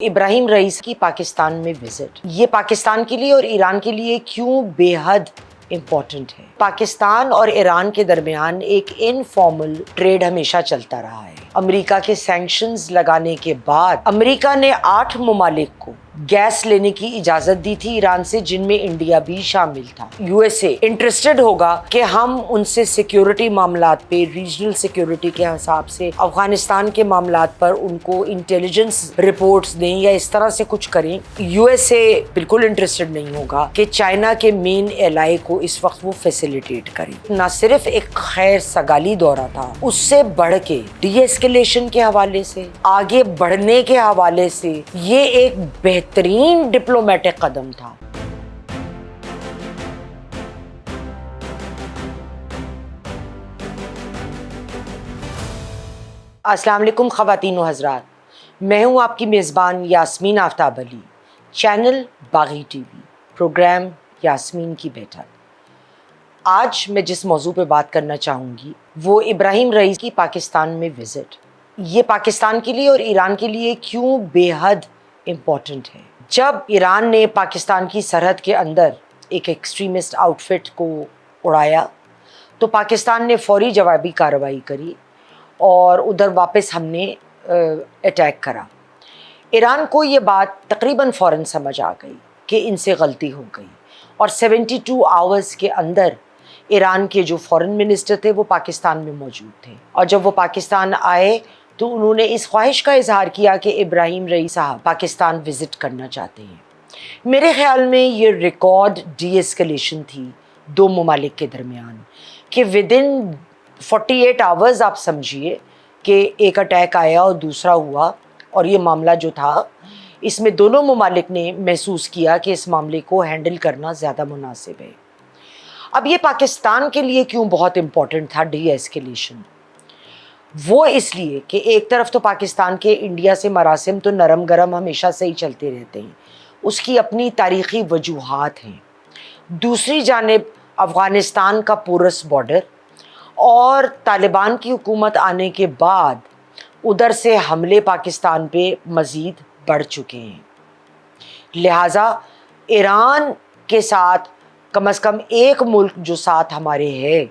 ابراہیم رئیس کی پاکستان میں وزٹ، یہ پاکستان کے لیے اور ایران کے لیے کیوں بے حد امپورٹنٹ ہے؟ پاکستان اور ایران کے درمیان ایک انفارمل ٹریڈ ہمیشہ چلتا رہا ہے۔ امریکہ کے سینکشنز لگانے کے بعد امریکہ نے 8 ممالک کو گیس لینے کی اجازت دی تھی ایران سے، جن میں انڈیا بھی شامل تھا۔ یو ایس اے انٹرسٹڈ ہوگا کہ ہم ان سے سیکیورٹی معاملات پہ، ریجنل سیکیورٹی کے حساب سے افغانستان کے معاملات پر ان کو انٹیلیجنس رپورٹس دیں یا اس طرح سے کچھ کریں۔ یو ایس اے بالکل انٹرسٹڈ نہیں ہوگا کہ چائنا کے مین ایلائی کو اس وقت وہ فیسیلیٹیٹ کریں۔ نہ صرف ایک خیر سگالی دورہ تھا، اس سے بڑھ کے ڈی ایسکیلیشن کے حوالے سے، آگے بڑھنے کے حوالے سے یہ ایک بہترین ڈپلومیٹک قدم تھا۔ السلام علیکم خواتین و حضرات، میں ہوں آپ کی میزبان یاسمین آفتاب علی، چینل باغی ٹی وی، پروگرام یاسمین کی بیٹھک۔ آج میں جس موضوع پہ بات کرنا چاہوں گی وہ ابراہیم رئیس کی پاکستان میں وزٹ، یہ پاکستان کے لیے اور ایران کے لیے کیوں بے حد امپورٹنٹ ہے۔ جب ایران نے پاکستان کی سرحد کے اندر ایک ایکسٹریمسٹ آؤٹ فٹ کو اڑایا تو پاکستان نے فوری جوابی کارروائی کری اور ادھر واپس ہم نے اٹیک کرا۔ ایران کو یہ بات تقریباً فوراً سمجھ آ گئی کہ ان سے غلطی ہو گئی، اور 72 آورز کے اندر ایران کے جو فورن منسٹر تھے وہ پاکستان میں موجود تھے، اور جب وہ پاکستان آئے تو انہوں نے اس خواہش کا اظہار کیا کہ ابراہیم رئیس صاحب پاکستان وزٹ کرنا چاہتے ہیں۔ میرے خیال میں یہ ریکارڈ ڈی ایسکیلیشن تھی دو ممالک کے درمیان، کہ ودن 48 آورز آپ سمجھیے کہ ایک اٹیک آیا اور دوسرا ہوا، اور یہ معاملہ جو تھا اس میں دونوں ممالک نے محسوس کیا کہ اس معاملے کو ہینڈل کرنا زیادہ مناسب ہے۔ اب یہ پاکستان کے لیے کیوں بہت امپورٹنٹ تھا ڈی ایسکیلیشن؟ وہ اس لیے کہ ایک طرف تو پاکستان کے انڈیا سے مراسم تو نرم گرم ہمیشہ سے ہی چلتے رہتے ہیں، اس کی اپنی تاریخی وجوہات ہیں۔ دوسری جانب افغانستان کا پورس بارڈر اور طالبان کی حکومت آنے کے بعد ادھر سے حملے پاکستان پہ مزید بڑھ چکے ہیں، لہٰذا ایران کے ساتھ کم از کم ایک ملک جو ساتھ ہمارے ہے،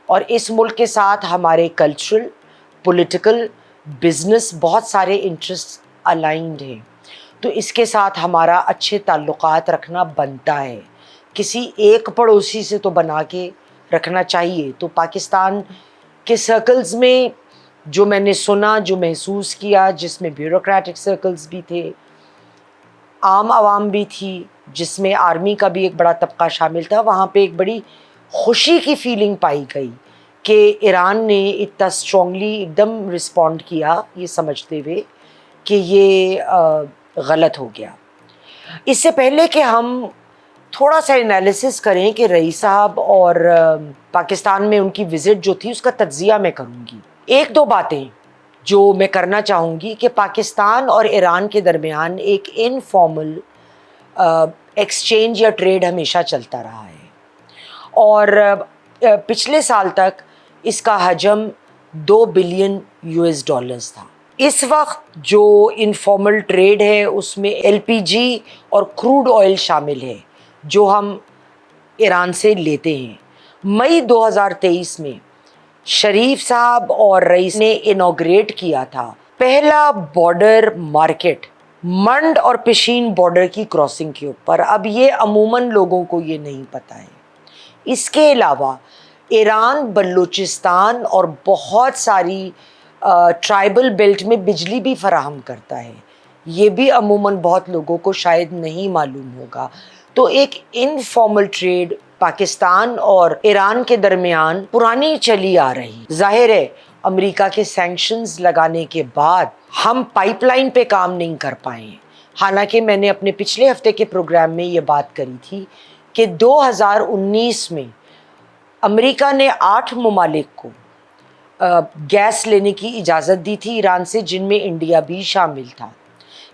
اور اس ملک کے ساتھ ہمارے کلچرل، پولیٹیکل، بزنس بہت سارے انٹرسٹ الائنڈ ہیں، تو اس کے ساتھ ہمارا اچھے تعلقات رکھنا بنتا ہے۔ کسی ایک پڑوسی سے تو بنا کے رکھنا چاہیے۔ تو پاکستان کے سرکلز میں جو میں نے سنا، جو محسوس کیا، جس میں بیوروکریٹک سرکلز بھی تھے، عام عوام بھی تھی، جس میں آرمی کا بھی ایک بڑا طبقہ شامل تھا، وہاں پہ ایک بڑی خوشی کی فیلنگ پائی گئی کہ ایران نے اتنا اسٹرانگلی ایک دم رسپونڈ کیا، یہ سمجھتے ہوئے کہ یہ غلط ہو گیا۔ اس سے پہلے کہ ہم تھوڑا سا انالیسس کریں کہ رئیس صاحب اور پاکستان میں ان کی وزٹ جو تھی اس کا تجزیہ میں کروں گی، ایک دو باتیں جو میں کرنا چاہوں گی کہ پاکستان اور ایران کے درمیان ایک انفارمل ایکسچینج یا ٹریڈ ہمیشہ چلتا رہا ہے، اور پچھلے سال تک اس کا حجم $2 بلین تھا۔ اس وقت جو انفارمل ٹریڈ ہے اس میں ایل پی جی اور کروڈ آئل شامل ہے جو ہم ایران سے لیتے ہیں۔ مئی 2023 میں شریف صاحب اور رئیس نے انوگریٹ کیا تھا پہلا بارڈر مارکیٹ منڈ اور پشین بارڈر کی کراسنگ کے اوپر۔ اب یہ عموماً لوگوں کو یہ نہیں پتہ ہے۔ اس کے علاوہ ایران بلوچستان اور بہت ساری ٹرائبل بیلٹ میں بجلی بھی فراہم کرتا ہے، یہ بھی عموماً بہت لوگوں کو شاید نہیں معلوم ہوگا۔ تو ایک انفارمل ٹریڈ پاکستان اور ایران کے درمیان پرانی چلی آ رہی۔ ظاہر ہے امریکہ کے سینکشنز لگانے کے بعد ہم پائپ لائن پہ کام نہیں کر پائے، حالانکہ میں نے اپنے پچھلے ہفتے کے پروگرام میں یہ بات کری تھی کہ 2019 میں امریکہ نے 8 ممالک کو گیس لینے کی اجازت دی تھی ایران سے، جن میں انڈیا بھی شامل تھا،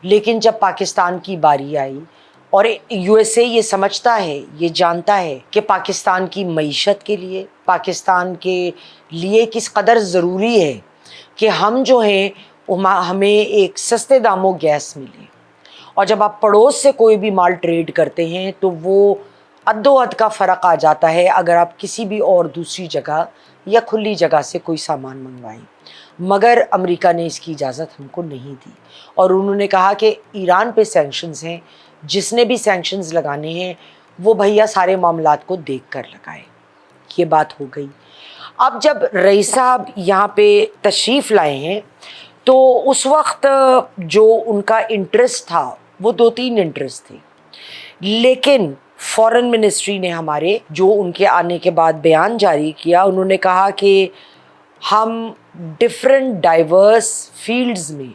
لیکن جب پاکستان کی باری آئی اور یو ایس اے یہ سمجھتا ہے، یہ جانتا ہے کہ پاکستان کی معیشت کے لیے، پاکستان کے لیے کس قدر ضروری ہے کہ ہم جو ہیں ہمیں ایک سستے داموں گیس ملے، اور جب آپ پڑوس سے کوئی بھی مال ٹریڈ کرتے ہیں تو وہ ادو اد کا فرق آ جاتا ہے اگر آپ کسی بھی اور دوسری جگہ یا کھلی جگہ سے کوئی سامان منگوائیں. مگر امریکہ نے اس کی اجازت ہم کو نہیں دی اور انہوں نے کہا کہ ایران پہ سینکشنز ہیں, جس نے بھی سینکشنز لگانے ہیں وہ بھیا سارے معاملات کو دیکھ کر لگائے. یہ بات ہو گئی. اب جب رئیس صاحب یہاں پہ تشریف لائے ہیں تو اس وقت جو ان کا انٹرسٹ تھا وہ 2-3 انٹرسٹ تھے, لیکن فورن منسٹری نے ہمارے جو ان کے آنے کے بعد بیان جاری کیا, انہوں نے کہا کہ ہم ڈفرینٹ ڈائیورس فیلڈز میں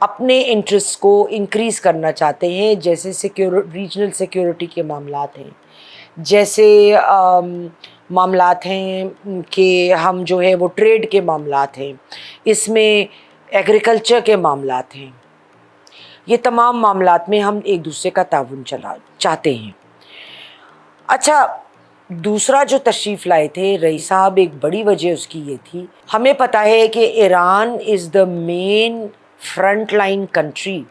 اپنے انٹرسٹ کو انکریز کرنا چاہتے ہیں, جیسے ریجنل سیکیورٹی کے معاملات ہیں, جیسے معاملات ہیں کہ ہم جو ہے وہ ٹریڈ کے معاملات ہیں, اس میں ایگریکلچر کے معاملات ہیں. یہ تمام معاملات میں ہم ایک دوسرے کا تعاون چاہتے ہیں. اچھا, دوسرا جو تشریف لائے تھے رئیس صاحب, ایک بڑی وجہ اس کی یہ تھی, ہمیں پتہ ہے کہ ایران از دا مین فرنٹ لائن کنٹری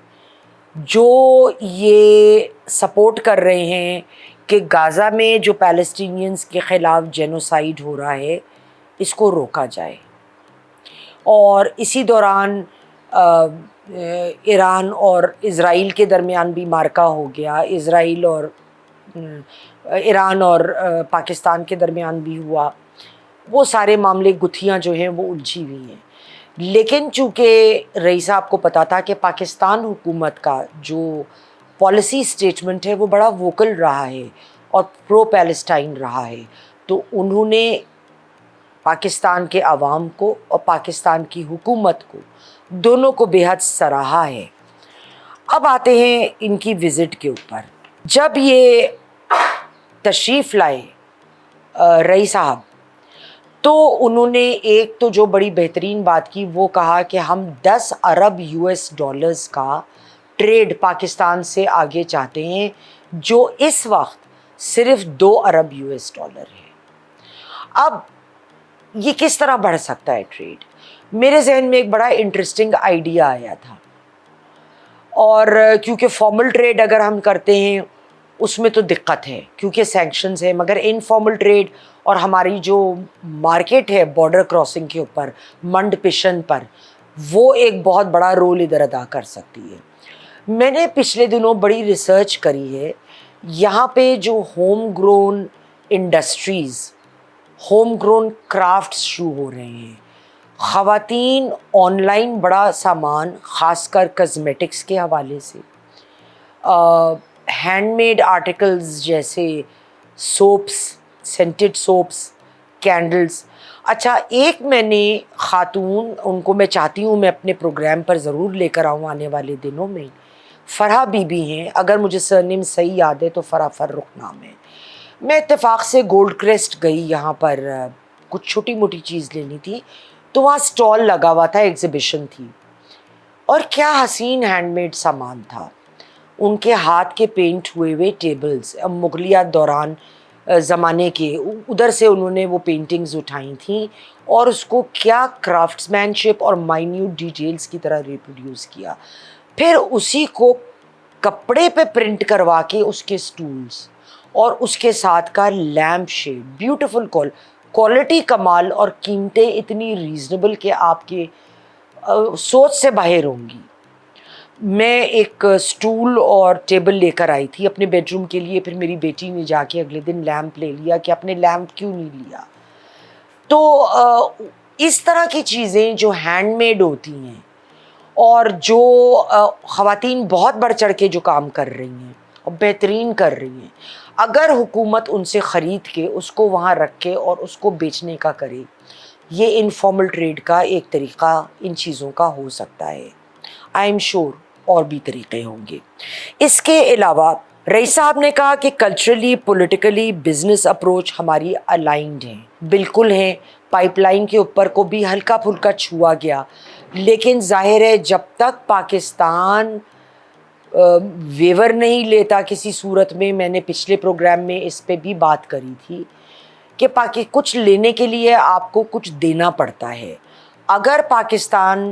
جو یہ سپورٹ کر رہے ہیں کہ غازہ میں جو پیلسٹینینز کے خلاف جینوسائیڈ ہو رہا ہے اس کو روکا جائے. اور اسی دوران ایران اور اسرائیل کے درمیان بھی معرکہ ہو گیا, اسرائیل اور ایران اور پاکستان کے درمیان بھی ہوا. وہ سارے معاملے گتھیاں جو ہیں وہ الجھی ہوئی ہیں. لیکن چونکہ رئیس صاحب کو پتہ تھا کہ پاکستان حکومت کا جو پالیسی اسٹیٹمنٹ ہے وہ بڑا ووکل رہا ہے اور پرو پیلسٹائن رہا ہے, تو انہوں نے پاکستان کے عوام کو اور پاکستان کی حکومت کو دونوں کو بے حد سراہا ہے. اب آتے ہیں ان کی وزٹ کے اوپر. جب یہ تشریف لائے رئیس صاحب تو انہوں نے ایک تو جو بڑی بہترین بات کی وہ کہا کہ ہم 10 ارب US$ کا ٹریڈ پاکستان سے آگے چاہتے ہیں, جو اس وقت صرف 2 ارب US$ ہے. اب یہ کس طرح بڑھ سکتا ہے ٹریڈ؟ میرے ذہن میں ایک بڑا انٹرسٹنگ آئیڈیا آیا تھا, اور کیونکہ فارمل ٹریڈ اگر ہم کرتے ہیں اس میں تو دقت ہے کیونکہ سینکشنز ہے, مگر انفارمل ٹریڈ اور ہماری جو مارکیٹ ہے بارڈر کراسنگ کے اوپر منڈ پشن پر, وہ ایک بہت بڑا رول ادھر ادا کر سکتی ہے. میں نے پچھلے دنوں بڑی ریسرچ کری ہے, یہاں پہ جو home grown industries, home grown crafts شروع ہو رہے ہیں. خواتین آن لائن بڑا سامان خاص کر کازمیٹکس کے حوالے سے, ہینڈ میڈ آرٹیکلز جیسے سوپس, سینٹڈ سوپس, کینڈلز. اچھا, ایک میں نے خاتون, ان کو میں چاہتی ہوں میں اپنے پروگرام پر ضرور لے کر آؤں آنے والے دنوں میں, فرح بی بی ہیں, اگر مجھے سرنیم صحیح یاد ہے تو فرح فرخ نام ہے. میں اتفاق سے گولڈ کریسٹ گئی یہاں پر کچھ چھوٹی موٹی چیز لینی تھی, تو وہاں اسٹال لگا ہوا تھا, ایگزیبیشن تھی, اور کیا حسین ہینڈ میڈ سامان تھا. ان کے ہاتھ کے پینٹ ہوئے ہوئے ٹیبلز, مغلیہ دوران زمانے کے, ادھر سے انہوں نے وہ پینٹنگز اٹھائی تھیں اور اس کو کیا کرافٹس مین شپ اور مائنیوٹ ڈیٹیلز کی طرح ریپروڈیوس کیا, پھر اسی کو کپڑے پہ پرنٹ کروا کے اس کے سٹولز اور اس کے ساتھ کا لیمپ شیڈ, بیوٹیفل کوالٹی کمال, اور قیمتیں اتنی ریزنیبل کہ آپ کے سوچ سے باہر ہوں گی. میں ایک سٹول اور ٹیبل لے کر آئی تھی اپنے بیڈ روم کے لیے, پھر میری بیٹی نے جا کے اگلے دن لیمپ لے لیا کہ آپ نے لیمپ کیوں نہیں لیا. تو اس طرح کی چیزیں جو ہینڈ میڈ ہوتی ہیں اور جو خواتین بہت بڑھ چڑھ کے جو کام کر رہی ہیں اور بہترین کر رہی ہیں, اگر حکومت ان سے خرید کے اس کو وہاں رکھ کے اور اس کو بیچنے کا کرے, یہ انفارمل ٹریڈ کا ایک طریقہ ان چیزوں کا ہو سکتا ہے. آئی ایم شیور اور بھی طریقے ہوں گے. اس کے علاوہ رئیس صاحب نے کہا کہ کلچرلی, پولیٹیکلی, بزنس اپروچ ہماری الائنڈ ہیں, بالکل ہیں. پائپ لائن کے اوپر کو بھی ہلکا پھلکا چھوا گیا, لیکن ظاہر ہے جب تک پاکستان ویور نہیں لیتا کسی صورت میں نے پچھلے پروگرام میں اس پہ بھی بات کری تھی کہ کچھ لینے کے لیے آپ کو کچھ دینا پڑتا ہے. اگر پاکستان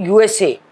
USA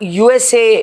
USA